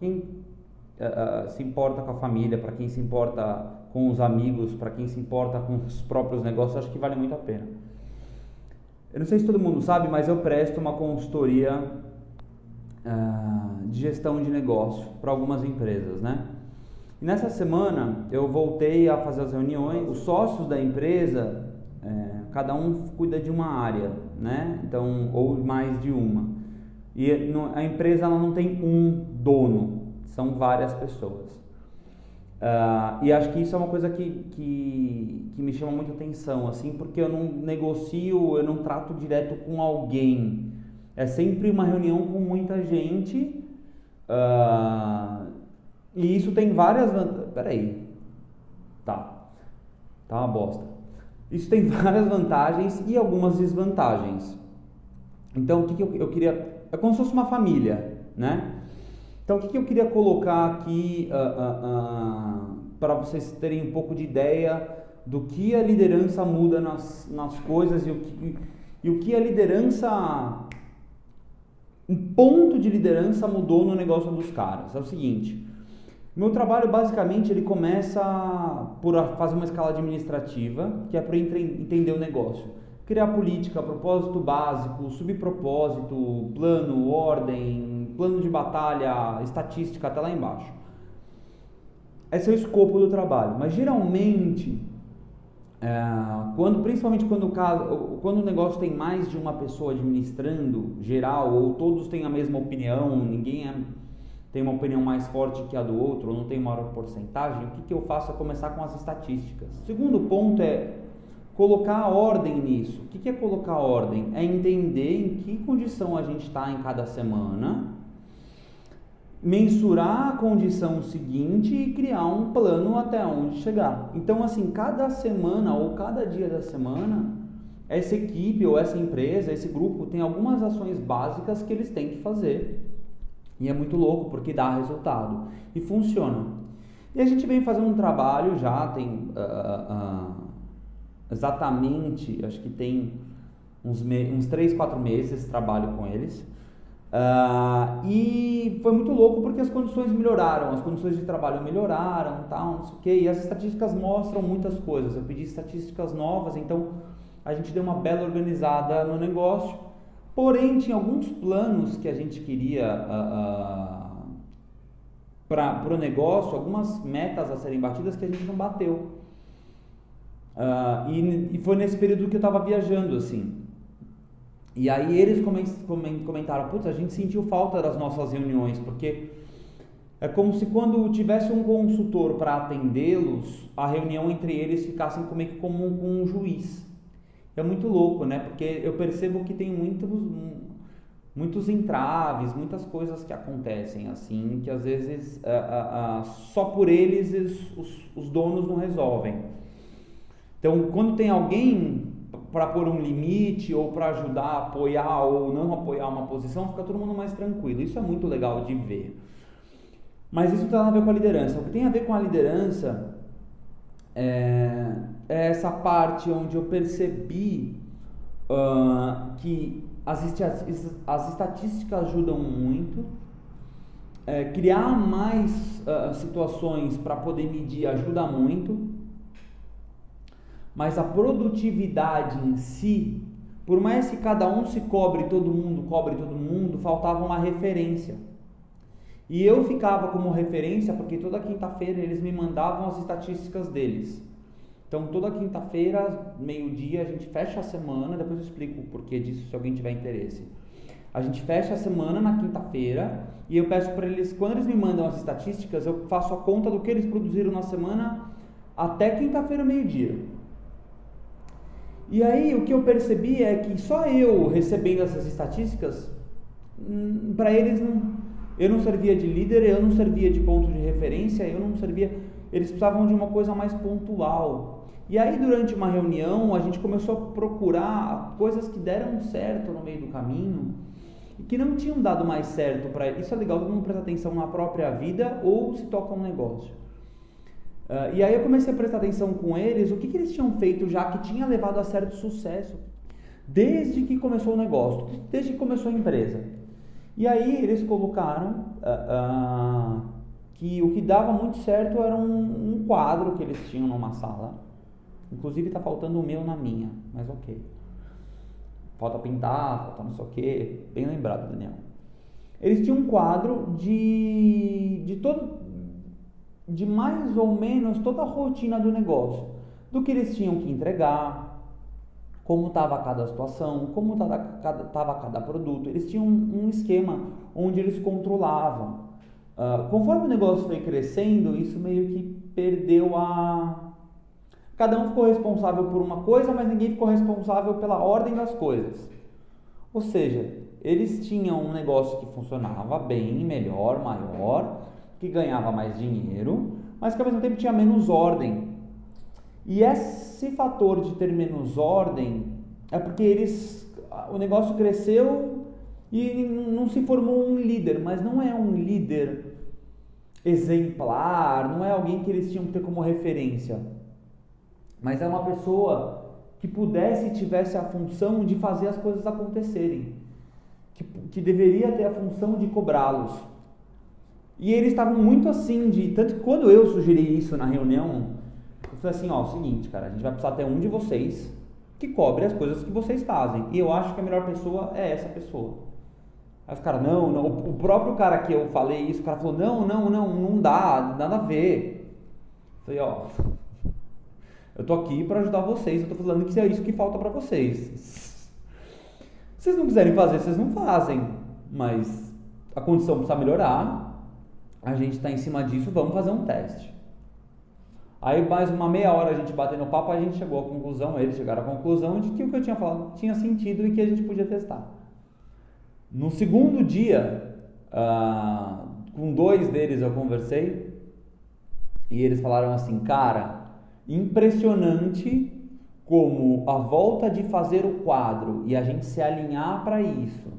Quem se importa com a família, para quem se importa com os amigos, para quem se importa com os próprios negócios, acho que vale muito a pena. Eu não sei se todo mundo sabe, mas eu presto uma consultoria de gestão de negócio para algumas empresas, né? E nessa semana eu voltei a fazer as reuniões. Os sócios da empresa, cada um cuida de uma área, né? Então, ou mais de uma. E a empresa ela não tem um dono, são várias pessoas. E acho que isso é uma coisa que me chama muita atenção, assim, porque eu não negocio, eu não trato direto com alguém. É sempre uma reunião com muita gente, e isso tem várias vantagens. Peraí, tá uma bosta. Isso tem várias vantagens e algumas desvantagens. Então, o que eu queria... É como se fosse uma família, né? Então, o que eu queria colocar aqui para vocês terem um pouco de ideia do que a liderança muda nas coisas e o que a liderança... Um ponto de liderança mudou no negócio dos caras. É o seguinte, meu trabalho basicamente ele começa por fazer uma escala administrativa, que é para entender o negócio. Criar política, propósito básico, subpropósito, plano, ordem, plano de batalha, estatística, até lá embaixo. Esse é o escopo do trabalho. Mas geralmente, principalmente quando o negócio tem mais de uma pessoa administrando geral, ou todos têm a mesma opinião, ninguém tem uma opinião mais forte que a do outro, ou não tem maior porcentagem, o que eu faço é começar com as estatísticas. O segundo ponto é colocar ordem nisso. O que é colocar ordem? É entender em que condição a gente está em cada semana, mensurar a condição seguinte e criar um plano até onde chegar. Então, assim, cada semana ou cada dia da semana, essa equipe ou essa empresa, esse grupo tem algumas ações básicas que eles têm que fazer. E é muito louco porque dá resultado e funciona. E a gente vem fazendo um trabalho já, tem exatamente, acho que tem uns 3, 4 meses esse trabalho com eles. E foi muito louco porque as condições melhoraram, as condições de trabalho melhoraram, tal, não sei o que, e as estatísticas mostram muitas coisas. Eu pedi estatísticas novas, então a gente deu uma bela organizada no negócio, porém tinha alguns planos que a gente queria para o negócio, algumas metas a serem batidas que a gente não bateu, e foi nesse período que eu estava viajando, assim. E aí eles comentaram, putz, a gente sentiu falta das nossas reuniões, porque é como se quando tivesse um consultor para atendê-los, a reunião entre eles ficasse meio que como um juiz. É muito louco, né? Porque eu percebo que tem muitos entraves, muitas coisas que acontecem assim, que às vezes só por eles os donos não resolvem. Então, quando tem alguém para pôr um limite ou para ajudar a apoiar ou não apoiar uma posição, fica todo mundo mais tranquilo. Isso é muito legal de ver. Mas isso tem a ver com a liderança. O que tem a ver com a liderança é essa parte onde eu percebi que as estatísticas ajudam muito, criar mais situações para poder medir ajuda muito, mas a produtividade em si, por mais que cada um se cobre todo mundo, faltava uma referência. E eu ficava como referência porque toda quinta-feira eles me mandavam as estatísticas deles. Então toda quinta-feira, meio-dia, a gente fecha a semana, depois eu explico o porquê disso se alguém tiver interesse. A gente fecha a semana na quinta-feira e eu peço para eles, quando eles me mandam as estatísticas, eu faço a conta do que eles produziram na semana até quinta-feira, meio-dia. E aí o que eu percebi é que só eu recebendo essas estatísticas, para eles eu não servia de líder, eu não servia de ponto de referência, eles precisavam de uma coisa mais pontual. E aí durante uma reunião a gente começou a procurar coisas que deram certo no meio do caminho e que não tinham dado mais certo para eles. Isso é legal, todo mundo presta atenção na própria vida ou se toca um negócio. E aí eu comecei a prestar atenção com eles, o que eles tinham feito já que tinha levado a certo sucesso, desde que começou o negócio, desde que começou a empresa. E aí eles colocaram que o que dava muito certo era um quadro que eles tinham numa sala. Inclusive tá faltando o meu na minha, mas ok. Falta pintar, falta não sei o que. Bem lembrado, Daniel. Eles tinham um quadro de mais ou menos toda a rotina do negócio. Do que eles tinham que entregar, como estava cada situação, como estava cada produto. Eles tinham um esquema onde eles controlavam. Conforme o negócio foi crescendo, isso meio que perdeu Cada um ficou responsável por uma coisa, mas ninguém ficou responsável pela ordem das coisas. Ou seja, eles tinham um negócio que funcionava bem, melhor, maior, que ganhava mais dinheiro, mas que ao mesmo tempo tinha menos ordem. E esse fator de ter menos ordem é porque o negócio cresceu e não se formou um líder, mas não é um líder exemplar, não é alguém que eles tinham que ter como referência, mas é uma pessoa que pudesse e tivesse a função de fazer as coisas acontecerem, que deveria ter a função de cobrá-los. E eles estavam muito assim, tanto que quando eu sugeri isso na reunião, eu falei assim, ó, o seguinte, cara, a gente vai precisar ter um de vocês que cobre as coisas que vocês fazem, e eu acho que a melhor pessoa é essa pessoa. Aí os caras, não, o próprio cara que eu falei isso, o cara falou, não dá, nada a ver. Eu falei, ó, eu tô aqui pra ajudar vocês, eu tô falando que é isso que falta pra vocês. Se vocês não quiserem fazer, vocês não fazem, mas a condição precisa melhorar, a gente tá em cima disso, vamos fazer um teste. Aí mais uma meia hora a gente batendo papo, a gente chegou à conclusão, eles chegaram à conclusão de que o que eu tinha falado tinha sentido e que a gente podia testar. No segundo dia, com 2 deles eu conversei e eles falaram assim, cara, impressionante como a volta de fazer o quadro e a gente se alinhar para isso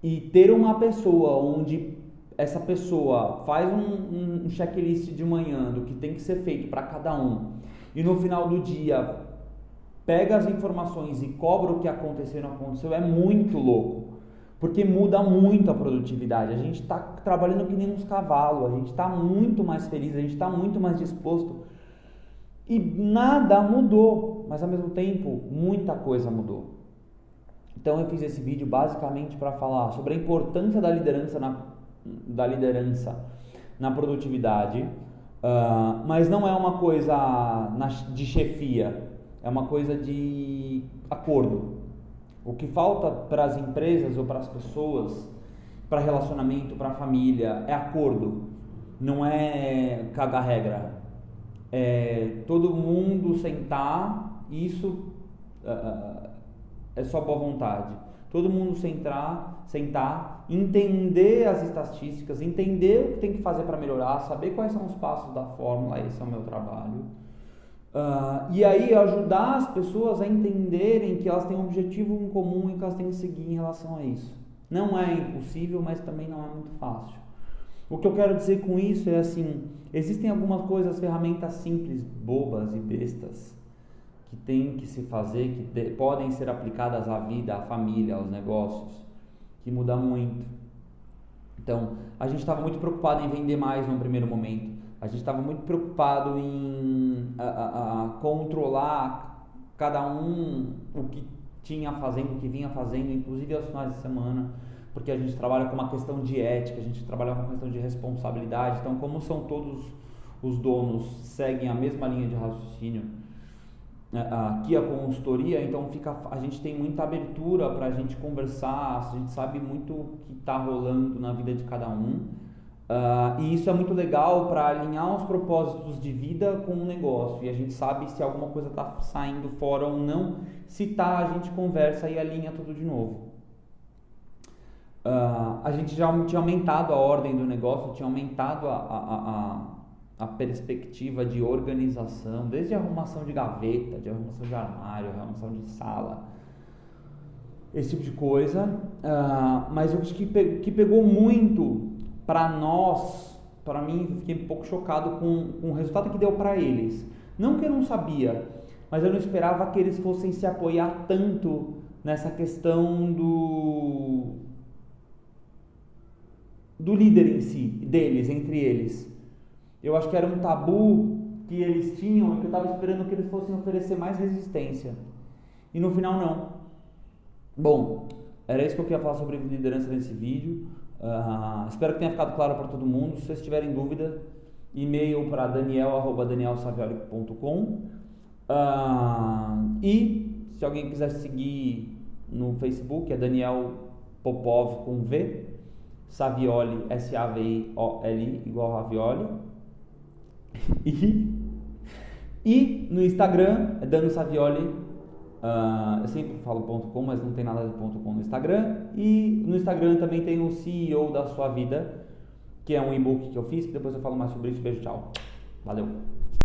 e ter uma pessoa onde essa pessoa faz um checklist de manhã do que tem que ser feito para cada um e no final do dia pega as informações e cobra o que aconteceu e não aconteceu, é muito louco. Porque muda muito a produtividade, a gente está trabalhando que nem uns cavalos, a gente está muito mais feliz, a gente está muito mais disposto e nada mudou, mas ao mesmo tempo muita coisa mudou. Então eu fiz esse vídeo basicamente para falar sobre a importância da liderança na produtividade, mas não é uma coisa de chefia, é uma coisa de acordo. O que falta para as empresas ou para as pessoas, para relacionamento, para a família, é acordo. Não é cagar regra. É todo mundo sentar, isso é só boa vontade. Todo mundo sentar, entender as estatísticas, entender o que tem que fazer para melhorar, saber quais são os passos da fórmula, esse é o meu trabalho. E aí ajudar as pessoas a entenderem que elas têm um objetivo em comum e que elas têm que seguir em relação a isso. Não é impossível, mas também não é muito fácil. O que eu quero dizer com isso é assim, existem algumas coisas, ferramentas simples, bobas e bestas que tem que se fazer, que podem ser aplicadas à vida, à família, aos negócios, que muda muito. Então, a gente estava muito preocupado em vender mais no primeiro momento. A gente estava muito preocupado em controlar cada um o que tinha fazendo, o que vinha fazendo, inclusive aos finais de semana, porque a gente trabalha com uma questão de ética, a gente trabalha com uma questão de responsabilidade. Então, como são todos os donos, seguem a mesma linha de raciocínio, aqui a consultoria, então a gente tem muita abertura para a gente conversar, a gente sabe muito o que está rolando na vida de cada um. E isso é muito legal para alinhar os propósitos de vida com o negócio, e a gente sabe se alguma coisa está saindo fora ou não. Se tá, a gente conversa e alinha tudo de novo. A gente já tinha aumentado a ordem do negócio, tinha aumentado a perspectiva de organização, desde a arrumação de gaveta, de arrumação de armário, arrumação de sala, esse tipo de coisa. Mas o que pegou muito para nós, para mim, eu fiquei um pouco chocado com o resultado que deu para eles. Não que eu não sabia, mas eu não esperava que eles fossem se apoiar tanto nessa questão do líder em si, deles, entre eles. Eu acho que era um tabu que eles tinham e que eu estava esperando que eles fossem oferecer mais resistência. E no final não. Bom, era isso que eu queria falar sobre liderança nesse vídeo. Espero que tenha ficado claro para todo mundo. Se vocês tiverem dúvida, e-mail para daniel@danielsavioli.com. E se alguém quiser seguir no Facebook, é Daniel Popov com V, Savioli, Savioli, igual Ravioli. E no Instagram é Dano Savioli. Eu sempre falo .com, mas não tem nada de .com no Instagram. E no Instagram também tem o CEO da Sua Vida, que é um e-book que eu fiz, que depois eu falo mais sobre isso. Beijo, tchau. Valeu.